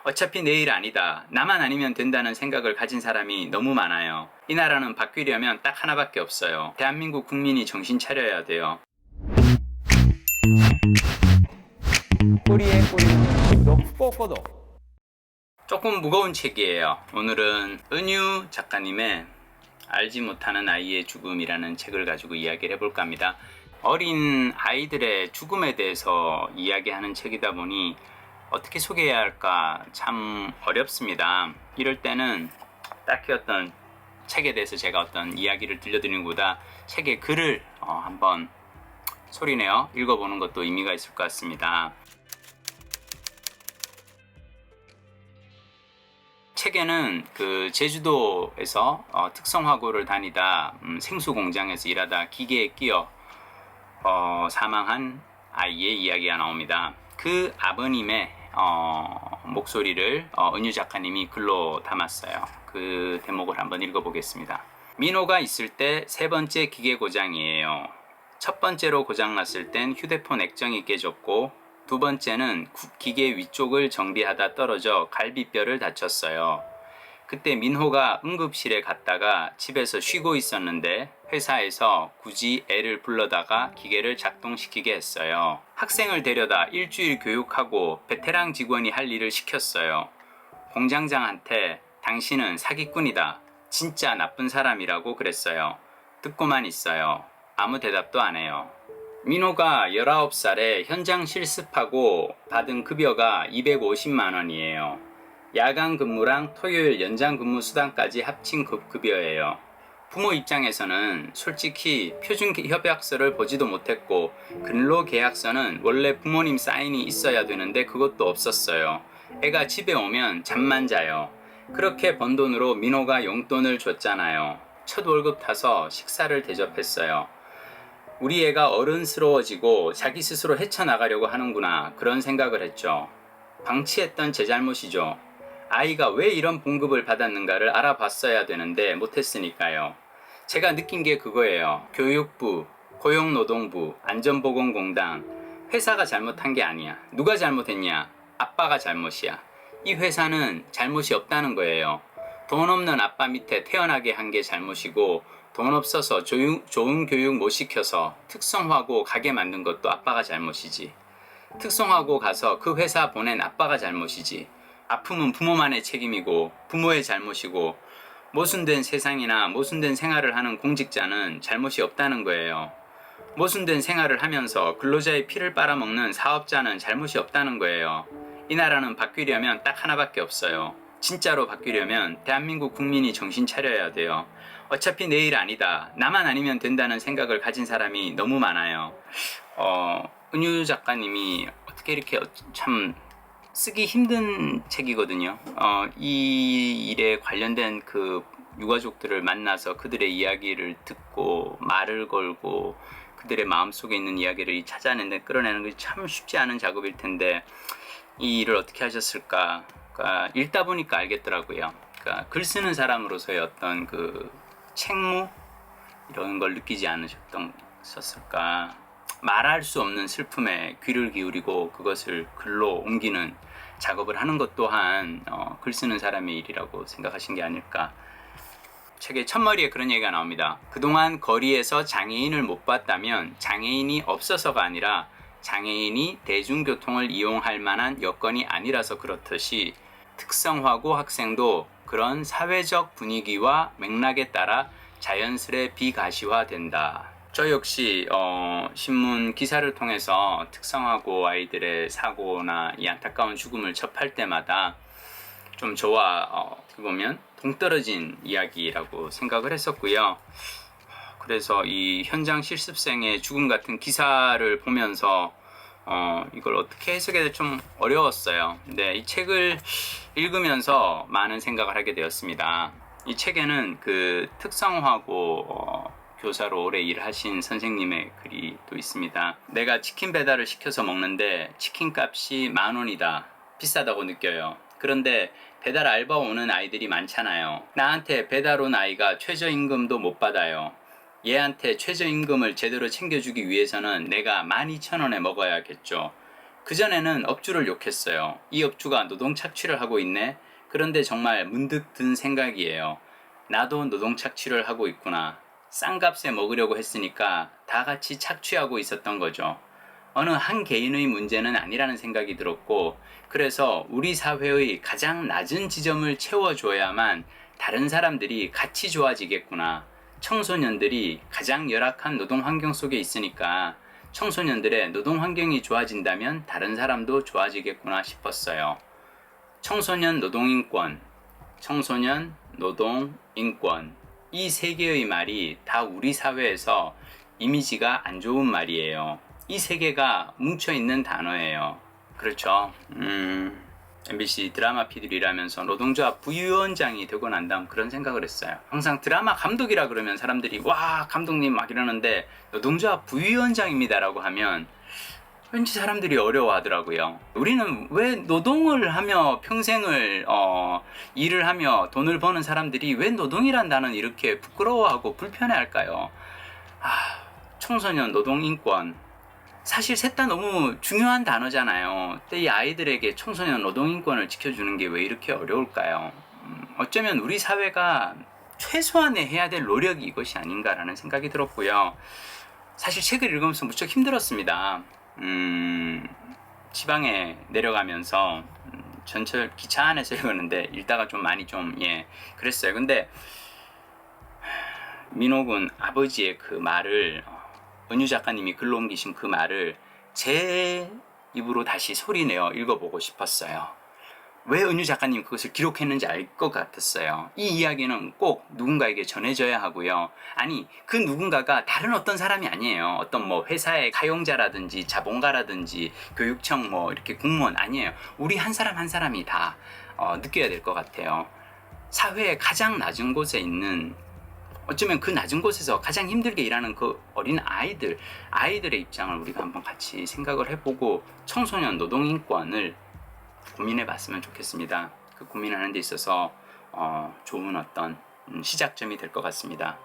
어차피 내일 아니다. 나만 아니면 된다는 생각을 가진 사람이 너무 많아요. 이 나라는 바뀌려면 딱 하나밖에 없어요. 대한민국 국민이 정신 차려야 돼요. 꼬리에 꼬리는 구독 꼭 구독. 조금 무거운 책이에요. 오늘은 은유 작가님의 알지 못하는 아이의 죽음이라는 책을 가지고 이야기를 해볼까 합니다. 어린 아이들의 죽음에 대해서 이야기하는 책이다 보니 어떻게 소개해야 할까 참 어렵습니다. 이럴 때는 딱히 어떤 책에 대해서 제가 어떤 이야기를 들려드리는 것보다 책의 글을 한번 소리내어 읽어보는 것도 의미가 있을 것 같습니다. 책에는 그 제주도에서 특성화고를 다니다 생수 공장에서 일하다 기계에 끼어 사망한 아이의 이야기가 나옵니다. 그 아버님의 목소리를 은유 작가님이 글로 담았어요. 그 대목을 한번 읽어보겠습니다. 민호가 있을 때 세 번째 기계 고장이에요. 첫 번째로 고장났을 땐 휴대폰 액정이 깨졌고, 두 번째는 기계 위쪽을 정비하다 떨어져 갈비뼈를 다쳤어요. 그때 민호가 응급실에 갔다가 집에서 쉬고 있었는데 회사에서 굳이 애를 불러다가 기계를 작동시키게 했어요. 학생을 데려다 일주일 교육하고 베테랑 직원이 할 일을 시켰어요. 공장장한테 당신은 사기꾼이다. 진짜 나쁜 사람이라고 그랬어요. 듣고만 있어요. 아무 대답도 안 해요. 민호가 19살에 현장 실습하고 받은 급여가 250만 원이에요. 야간 근무랑 토요일 연장 근무 수당까지 합친 급여예요. 부모 입장에서는 솔직히 표준 협약서를 보지도 못했고 근로계약서는 원래 부모님 사인이 있어야 되는데 그것도 없었어요. 애가 집에 오면 잠만 자요. 그렇게 번 돈으로 민호가 용돈을 줬잖아요. 첫 월급 타서 식사를 대접했어요. 우리 애가 어른스러워지고 자기 스스로 헤쳐나가려고 하는구나, 그런 생각을 했죠. 방치했던 제 잘못이죠. 아이가 왜 이런 봉급을 받았는가를 알아봤어야 되는데 못했으니까요. 제가 느낀 게 그거예요. 교육부, 고용노동부, 안전보건공단, 회사가 잘못한 게 아니야. 누가 잘못했냐? 아빠가 잘못이야. 이 회사는 잘못이 없다는 거예요. 돈 없는 아빠 밑에 태어나게 한 게 잘못이고, 돈 없어서 좋은 교육 못 시켜서 특성화고 가게 만든 것도 아빠가 잘못이지. 특성화고 가서 그 회사 보낸 아빠가 잘못이지. 아픔은 부모만의 책임이고 부모의 잘못이고, 모순된 세상이나 모순된 생활을 하는 공직자는 잘못이 없다는 거예요. 모순된 생활을 하면서 근로자의 피를 빨아먹는 사업자는 잘못이 없다는 거예요. 이 나라는 바뀌려면 딱 하나밖에 없어요. 진짜로 바뀌려면 대한민국 국민이 정신 차려야 돼요. 어차피 내일 아니다. 나만 아니면 된다는 생각을 가진 사람이 너무 많아요. 은유 작가님이 어떻게 이렇게 참 쓰기 힘든 책이거든요. 이 일에 관련된 그 유가족들을 만나서 그들의 이야기를 듣고 말을 걸고 그들의 마음속에 있는 이야기를 찾아내는 끌어내는 것이 참 쉽지 않은 작업일 텐데 이 일을 어떻게 하셨을까? 그러니까 읽다 보니까 알겠더라고요. 그러니까 글 쓰는 사람으로서의 어떤 그 책무 이런 걸 느끼지 않으셨을까? 말할 수 없는 슬픔에 귀를 기울이고 그것을 글로 옮기는 작업을 하는 것 또한 글 쓰는 사람의 일이라고 생각하신 게 아닐까. 책의 첫머리에 그런 얘기가 나옵니다. 그동안 거리에서 장애인을 못 봤다면 장애인이 없어서가 아니라 장애인이 대중교통을 이용할 만한 여건이 아니라서 그렇듯이 특성화고 학생도 그런 사회적 분위기와 맥락에 따라 자연스레 비가시화된다. 저 역시 신문 기사를 통해서 특성화고 아이들의 사고나 이 안타까운 죽음을 접할 때마다 좀 저와 어떻게 보면 동떨어진 이야기라고 생각을 했었고요. 그래서 이 현장 실습생의 죽음 같은 기사를 보면서 이걸 어떻게 해석해야 될지 좀 어려웠어요. 근데 이 책을 읽으면서 많은 생각을 하게 되었습니다. 이 책에는 그 특성화고 교사로 오래 일하신 선생님의 글이 또 있습니다. 내가 치킨 배달을 시켜서 먹는데 치킨 값이 10,000원이다. 비싸다고 느껴요. 그런데 배달 알바 오는 아이들이 많잖아요. 나한테 배달 온 아이가 최저임금도 못 받아요. 얘한테 최저임금을 제대로 챙겨주기 위해서는 내가 12,000원에 먹어야겠죠. 그전에는 업주를 욕했어요. 이 업주가 노동 착취를 하고 있네. 그런데 정말 문득 든 생각이에요. 나도 노동 착취를 하고 있구나. 싼 값에 먹으려고 했으니까 다 같이 착취하고 있었던 거죠. 어느 한 개인의 문제는 아니라는 생각이 들었고, 그래서 우리 사회의 가장 낮은 지점을 채워줘야만 다른 사람들이 같이 좋아지겠구나. 청소년들이 가장 열악한 노동 환경 속에 있으니까 청소년들의 노동 환경이 좋아진다면 다른 사람도 좋아지겠구나 싶었어요. 청소년 노동인권, 청소년 노동인권, 이 세 개의 말이 다 우리 사회에서 이미지가 안 좋은 말이에요. 이 세 개가 뭉쳐있는 단어예요. 그렇죠. MBC 드라마 PD라면서 노동조합 부위원장이 되고 난 다음 그런 생각을 했어요. 항상 드라마 감독이라 그러면 사람들이 와 감독님 막 이러는데 노동조합 부위원장입니다 라고 하면 왠지 사람들이 어려워하더라고요. 우리는 왜 노동을 하며 평생을 일을 하며 돈을 버는 사람들이 왜 노동이란 단어는 이렇게 부끄러워하고 불편해할까요? 청소년 노동인권, 사실 셋 다 너무 중요한 단어잖아요. 근데 이 아이들에게 청소년 노동인권을 지켜주는 게 왜 이렇게 어려울까요? 어쩌면 우리 사회가 최소한의 해야 될 노력이 이것이 아닌가라는 생각이 들었고요. 사실 책을 읽으면서 무척 힘들었습니다. 지방에 내려가면서 전철 기차 안에서 읽었는데 읽다가 좀 많이 그랬어요. 근데 민호군 아버지의 그 말을, 은유 작가님이 글로 옮기신 그 말을 제 입으로 다시 소리내어 읽어보고 싶었어요. 왜 은유 작가님 그것을 기록했는지 알 것 같았어요. 이 이야기는 꼭 누군가에게 전해져야 하고요. 아니, 그 누군가가 다른 어떤 사람이 아니에요. 어떤 회사의 사용자라든지 자본가라든지 교육청 이렇게 공무원 아니에요. 우리 한 사람 한 사람이 다 느껴야 될 것 같아요. 사회의 가장 낮은 곳에 있는, 어쩌면 그 낮은 곳에서 가장 힘들게 일하는 그 어린 아이들의 입장을 우리가 한번 같이 생각을 해보고 청소년 노동인권을 고민해 봤으면 좋겠습니다. 그 고민하는 데 있어서 좋은 어떤 시작점이 될 것 같습니다.